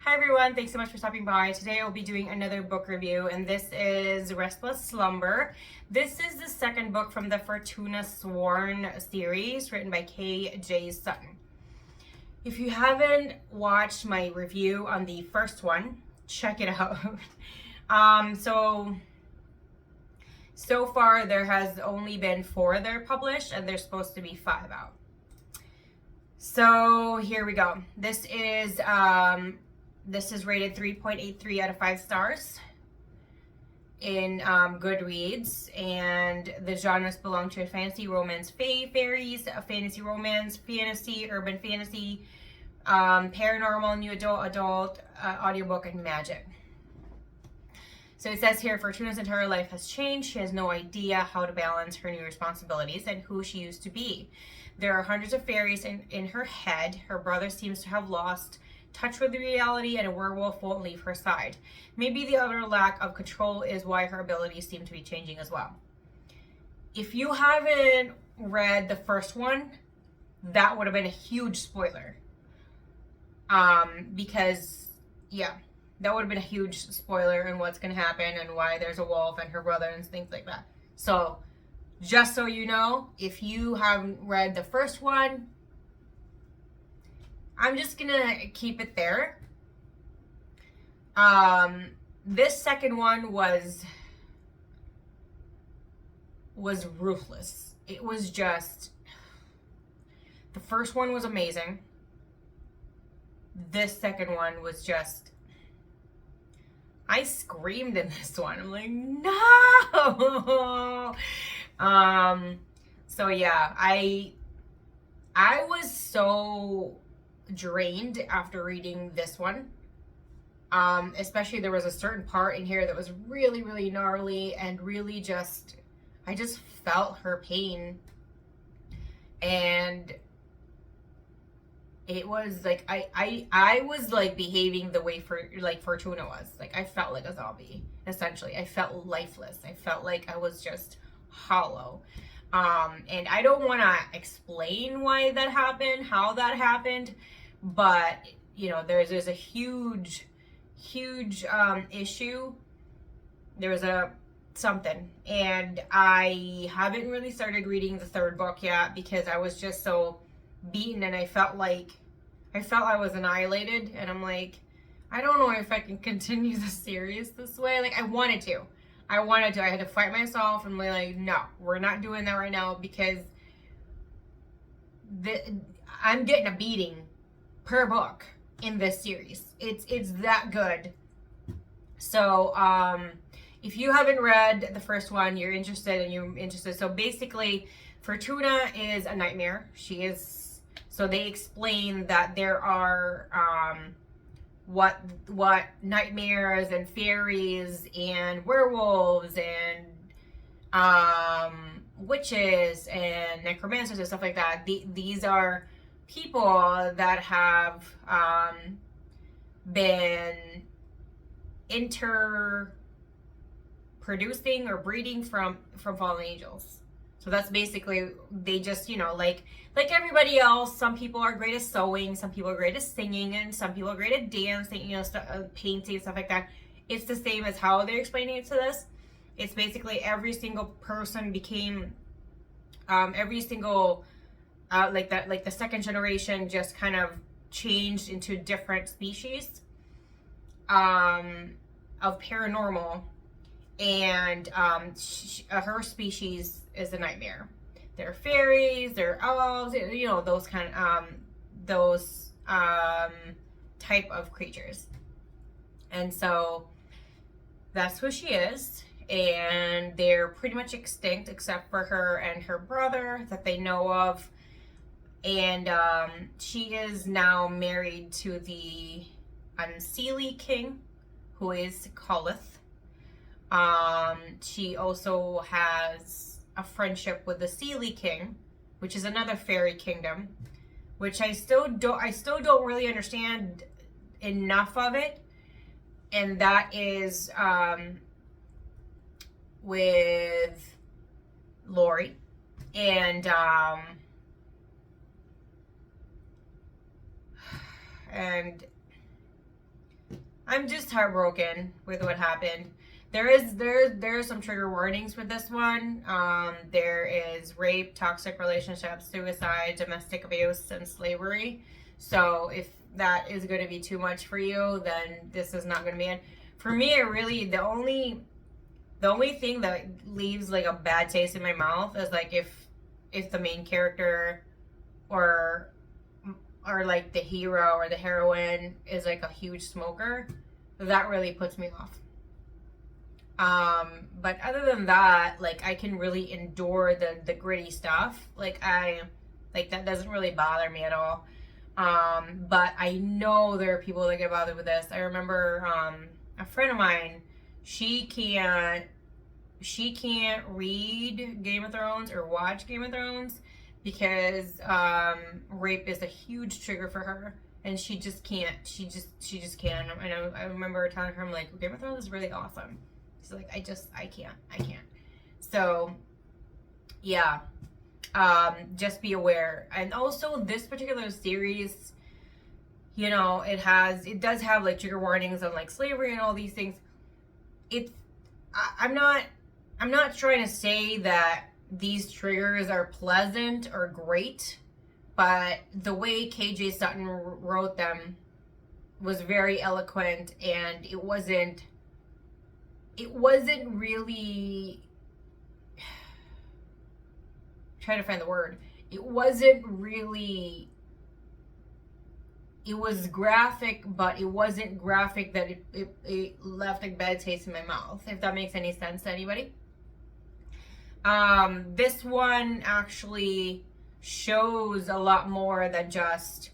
Hi everyone, thanks so much for stopping by. Today I'll be doing another book review, and this is Restless Slumber. This is the second book from the Fortuna Sworn series, written by j.sutton. If you haven't watched my review on the first one, check it out. So far there has only been 4 that are published, and there's supposed to be 5 out. So here we go. This is rated 3.83 out of 5 stars in Goodreads, and the genres belong to fantasy, romance, fairies, fantasy, romance, fantasy, urban fantasy, paranormal, new adult, audiobook, and magic. So it says here, Fortuna's entire life has changed. She has no idea how to balance her new responsibilities and who she used to be. There are hundreds of fairies in her head. Her brother seems to have lost touch with reality, and a werewolf won't leave her side. Maybe the other lack of control is why her abilities seem to be changing as well. If you haven't read the first one, that would have been a huge spoiler. Because, yeah, that would have been a huge spoiler in what's going to happen and why there's a wolf and her brother and things like that. So, just so you know, if you haven't read the first one, I'm just gonna keep it there. This second one was ruthless. It was just, the first one was amazing. This second one was just, I screamed in this one. I'm like, no. So yeah, I was so drained after reading this one. Especially there was a certain part in here that was really, really gnarly and really just, I just felt her pain. And it was like, I was like behaving the way Fortuna was. Like, I felt like a zombie, essentially. I felt lifeless. I felt like I was just hollow. And I don't want to explain why that happened, how that happened, but you know, there's a huge issue. There's something, and I haven't really started reading the third book yet because I was just so beaten, and I felt I was annihilated, and I'm like, I don't know if I can continue the series this way. Like, I wanted to. I had to fight myself and be like, no, we're not doing that right now, because I'm getting a beating per book in this series. It's that good. So if you haven't read the first one, you're interested. So basically, Fortuna is a nightmare. So they explain that there are what nightmares and fairies and werewolves and witches and necromancers and stuff like that. These are people that have been interproducing or breeding from fallen angels. So that's basically, they just, you know, like everybody else, some people are great at sewing, some people are great at singing, and some people are great at dancing, you know, painting, stuff like that. It's the same as how they're explaining it to this. It's basically every single person became, like the second generation just kind of changed into different species of paranormal, and her species is a nightmare. They're fairies, they're elves, you know, those type of creatures. And so that's who she is, and they're pretty much extinct except for her and her brother that they know of. And she is now married to the Unseelie King, who is Colith. She also has a friendship with the Seelie King, which is another fairy kingdom, which I still don't really understand enough of it. And that is with Lori. And I'm just heartbroken with what happened. There are some trigger warnings with this one. There is rape, toxic relationships, suicide, domestic abuse, and slavery. So if that is going to be too much for you, then this is not going to be it. For me, it really the only thing that leaves like a bad taste in my mouth is like if the main character or like the hero or the heroine is like a huge smoker. That really puts me off. But other than that, like I can really endure the gritty stuff. Like that doesn't really bother me at all. But I know there are people that get bothered with this. I remember a friend of mine, she can't read Game of Thrones or watch Game of Thrones because rape is a huge trigger for her, and she just can't. She just can't. And I remember telling her, I'm like, Game of Thrones is really awesome. She's like, I can't. So, yeah. Just be aware. And also, this particular series, you know, it does have like trigger warnings on like slavery and all these things. I'm not trying to say that these triggers are pleasant or great, but the way j.sutton wrote them was very eloquent, and it wasn't really, trying to find the word. It wasn't really, it was graphic, but it wasn't graphic that it left a bad taste in my mouth, if that makes any sense to anybody. This one actually shows a lot more than just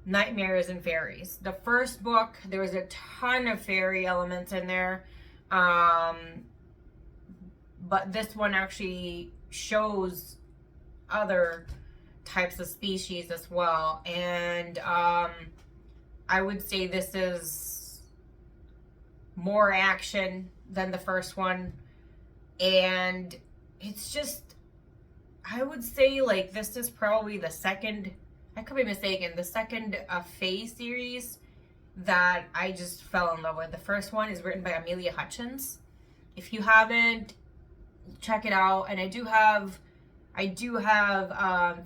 nightmares and fairies. The first book, there was a ton of fairy elements in there. But this one actually shows other types of species as well. And I would say this is more action than the first one. And it's just, I would say like this is probably the second, I could be mistaken, the second Fae series that I just fell in love with. The first one is written by Amelia Hutchins. If you haven't, check it out. And I do have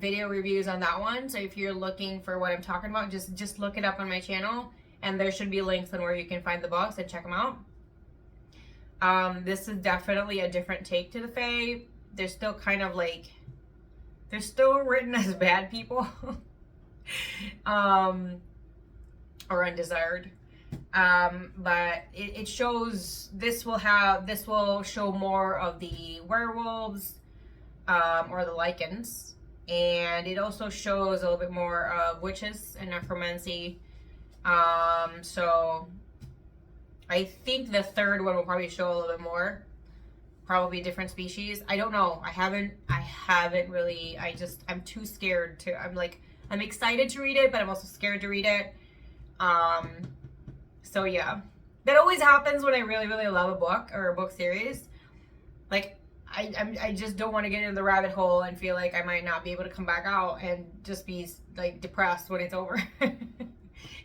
video reviews on that one. So if you're looking for what I'm talking about, just look it up on my channel, and there should be links on where you can find the books and check them out. This is definitely a different take to the Fae. They're still kind of like, they're still written as bad people. Or undesired. But it shows, this will show more of the werewolves, or the lichens. And it also shows a little bit more of witches and necromancy. So I think the third one will probably show a little bit more, probably different species. I don't know. I haven't really, I'm too scared to, I'm excited to read it, but I'm also scared to read it. So yeah, that always happens when I really, really love a book or a book series. Like, I just don't want to get into the rabbit hole and feel like I might not be able to come back out and just be like depressed when it's over.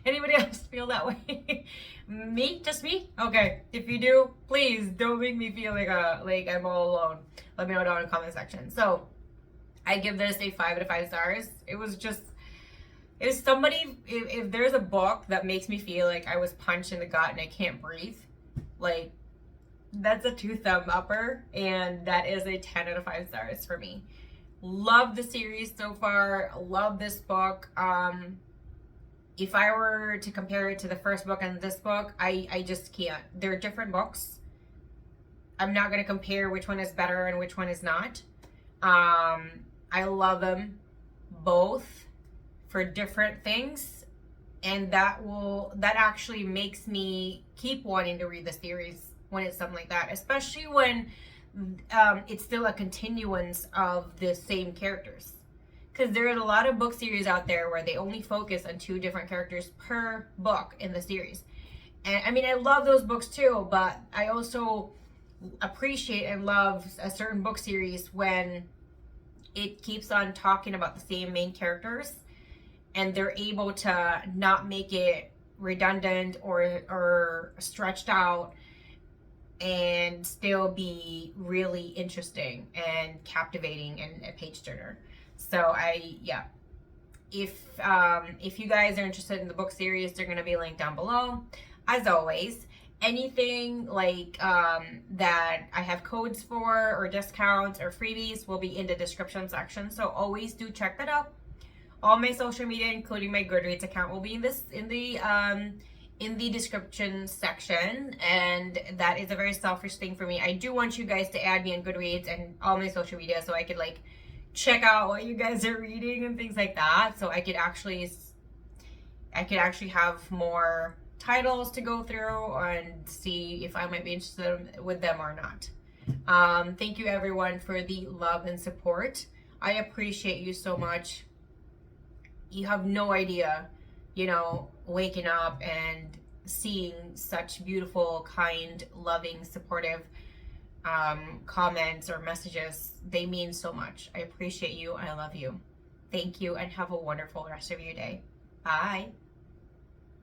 Anybody else feel that way? Me? Just me? Okay. If you do, please don't make me feel like I'm all alone. Let me know down in the comment section. So I give this a 5 out of 5 stars. If there's a book that makes me feel like I was punched in the gut and I can't breathe, like, that's a 2 thumb upper, and that is a 10 out of 5 stars for me. Love the series so far. Love this book. If I were to compare it to the first book and this book, I just can't. They're different books. I'm not going to compare which one is better and which one is not. I love them both for different things, and that actually makes me keep wanting to read the series when it's something like that, especially when it's still a continuance of the same characters. Because there are a lot of book series out there where they only focus on 2 different characters per book in the series. And I mean, I love those books too, but I also appreciate and love a certain book series when it keeps on talking about the same main characters, and they're able to not make it redundant or stretched out and still be really interesting and captivating and a page turner. So if you guys are interested in the book series, they're going to be linked down below. As always, anything like that I have codes for or discounts or freebies will be in the description section, so always do check that out. All my social media, including my Goodreads account, will be in the description section, and that is a very selfish thing for me. I do want you guys to add me on Goodreads and all my social media so I could like check out what you guys are reading and things like that, so I could actually have more titles to go through and see if I might be interested with them or not. Thank you everyone for the love and support. I appreciate you so much. You have no idea, waking up and seeing such beautiful, kind, loving, supportive comments or messages. They mean so much. I appreciate you. I love you. Thank you, and have a wonderful rest of your day. Bye.